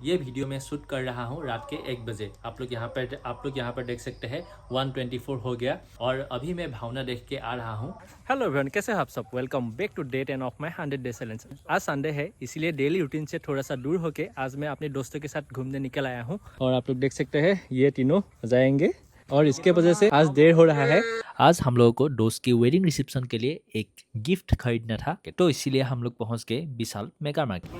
ये वीडियो मैं शूट कर रहा हूँ रात के 1 बजे। आप लोग यहाँ पर देख सकते हैं 1:24 हो गया और अभी मैं भावना देख के आ रहा हूँ। हेलो एवरीवन, कैसे हैं आप सब? Welcome back to day 10 of my 100 day challenge. आज संडे है, इसीलिए डेली रूटीन से थोड़ा सा दूर होके आज मैं अपने दोस्तों के साथ घूमने निकल आया हूँ। और आप लोग देख सकते हैं ये तीनों जाएंगे और इसके वजह से आज देर हो रहा है। आज हम लोगों को दोस्त की वेडिंग रिसेप्शन के लिए एक गिफ्ट खरीदना था, तो इसीलिए हम लोग पहुंच गए विशाल मेगा मार्केट।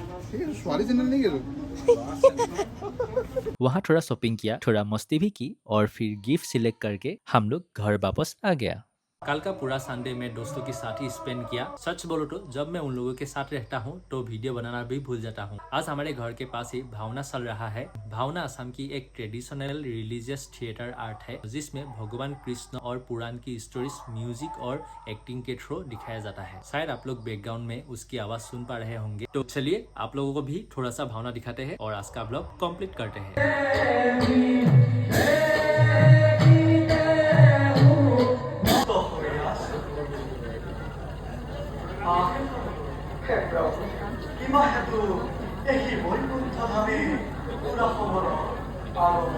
वहाँ थोड़ा शॉपिंग किया, थोड़ा मस्ती भी की और फिर गिफ्ट सिलेक्ट करके हम लोग घर वापस आ गया। कल का पूरा संडे मैं दोस्तों के साथ ही स्पेंड किया। सच बोलो तो जब मैं उन लोगों के साथ रहता हूँ तो वीडियो बनाना भी भूल जाता हूँ। आज हमारे घर के पास ही भावना चल रहा है। भावना असम की एक ट्रेडिशनल रिलीजियस थिएटर आर्ट है, जिसमें भगवान कृष्ण और पुराण की स्टोरीज म्यूजिक और एक्टिंग के थ्रू दिखाया जाता है। शायद आप लोग बैकग्राउंड में उसकी आवाज सुन पा रहे होंगे। तो चलिए आप लोगों को भी थोड़ा सा भावना दिखाते हैं और आज का ब्लॉग कंप्लीट करते हैं। 이마에도 애기 월급부터 하니 우라호머로 아로마